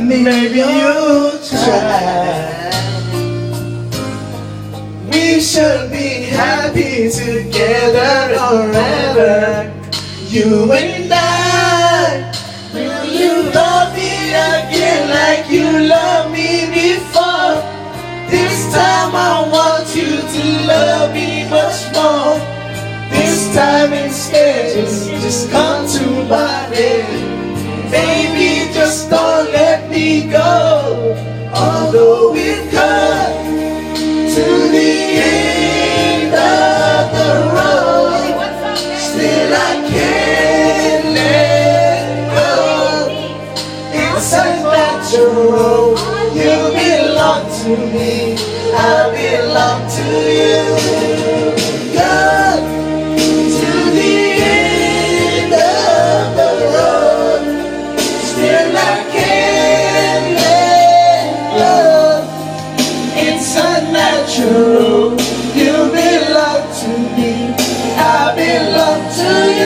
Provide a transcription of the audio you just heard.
maybe you try. We should be happy together forever, you and I. Will you love me again like you loved me before? This time I want you to love me much more. This time instead, just come to my bed. Baby, just don't let me go. Although we've come to the end of the road, still I can't let go. It's unnatural. You belong to me, I belong to you. Come to the end of the road, still I can't let go. It's unnatural.